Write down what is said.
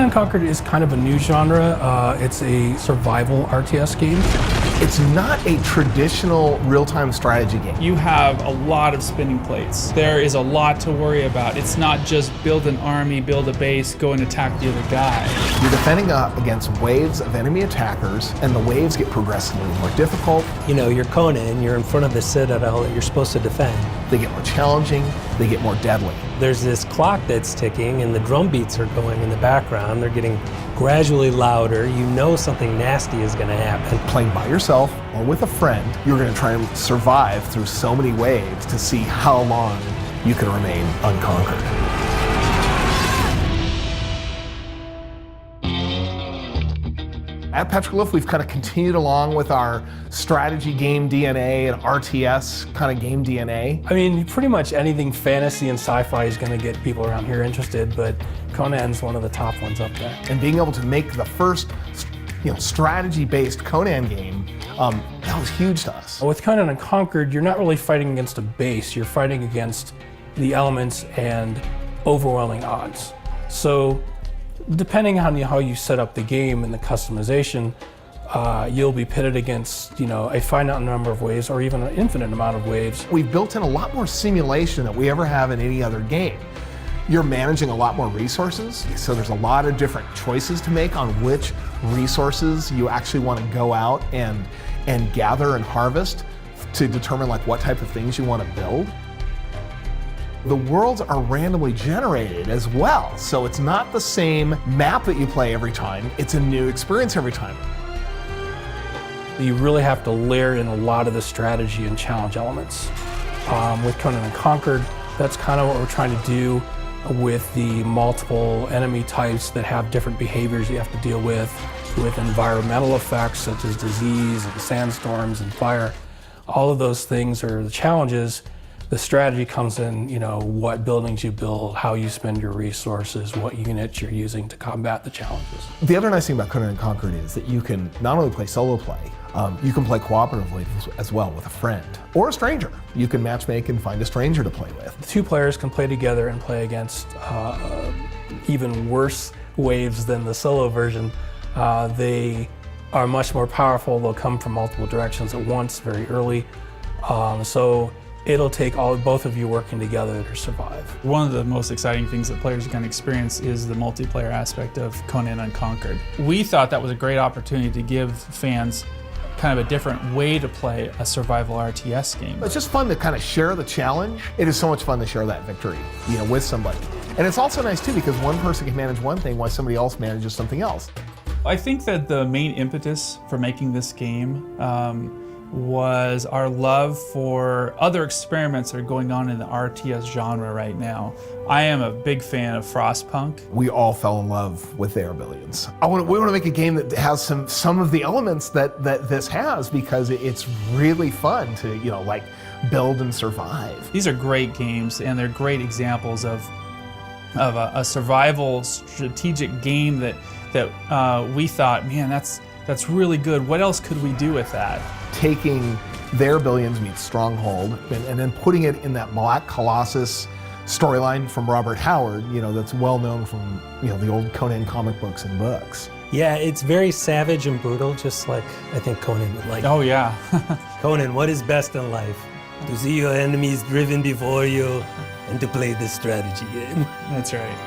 Unconquered is kind of a new genre. It's a survival RTS game. It's not a traditional real-time strategy game. You have a lot of spinning plates. There is a lot to worry about. It's not just build an army, build a base, go and attack the other guy. You're defending against waves of enemy attackers, and the waves get progressively more difficult. You know, you're Conan, you're in front of the citadel that you're supposed to defend. They get more challenging, they get more deadly. There's this clock that's ticking and the drum beats are going in the background. They're getting gradually louder. You know something nasty is going to happen. Playing by yourself or with a friend, you're going to try and survive through so many waves to see how long you can remain unconquered. At Petroglyph, we've kind of continued along with our strategy game DNA and RTS kind of game DNA. I mean, pretty much anything fantasy and sci-fi is going to get people around here interested, but Conan's one of the top ones up there. And being able to make the first, strategy-based Conan game, that was huge to us. With Conan Unconquered, you're not really fighting against a base, you're fighting against the elements and overwhelming odds. So, depending on how you set up the game and the customization, you'll be pitted against, a finite number of waves or even an infinite amount of waves. We've built in a lot more simulation than we ever have in any other game. You're managing a lot more resources, so there's a lot of different choices to make on which resources you actually want to go out and gather and harvest to determine what type of things you want to build. The worlds are randomly generated as well, so it's not the same map that you play every time, it's a new experience every time. You really have to layer in a lot of the strategy and challenge elements. With Conan Unconquered, that's kind of what we're trying to do with the multiple enemy types that have different behaviors you have to deal with environmental effects such as disease and sandstorms and fire. All of those things are the challenges. The strategy comes in, what buildings you build, how you spend your resources, what units you're using to combat the challenges. The other nice thing about Conan Unconquered is that you can not only play solo play, you can play cooperatively as well with a friend or a stranger. You can matchmake and find a stranger to play with. The two players can play together and play against even worse waves than the solo version. They are much more powerful. They'll come from multiple directions at once very early. So it'll take both of you working together to survive. One of the most exciting things that players can experience is the multiplayer aspect of Conan Unconquered. We thought that was a great opportunity to give fans kind of a different way to play a survival RTS game. It's just fun to kind of share the challenge. It is so much fun to share that victory, with somebody. And it's also nice too because one person can manage one thing while somebody else manages something else. I think that the main impetus for making this game was our love for other experiments that are going on in the RTS genre right now. I am a big fan of Frostpunk. We all fell in love with their billions. We want to make a game that has some of the elements that this has because it's really fun to build and survive. These are great games and they're great examples of a survival strategic game that we thought, man, that's really good. What else could we do with that? Taking their billions meets Stronghold and then putting it in that Black Colossus storyline from Robert Howard, that's well known from the old Conan comic books and books. Yeah, it's very savage and brutal, just like I think Conan would like. Oh yeah. Conan, what is best in life? To see your enemies driven before you and to play this strategy game. That's right.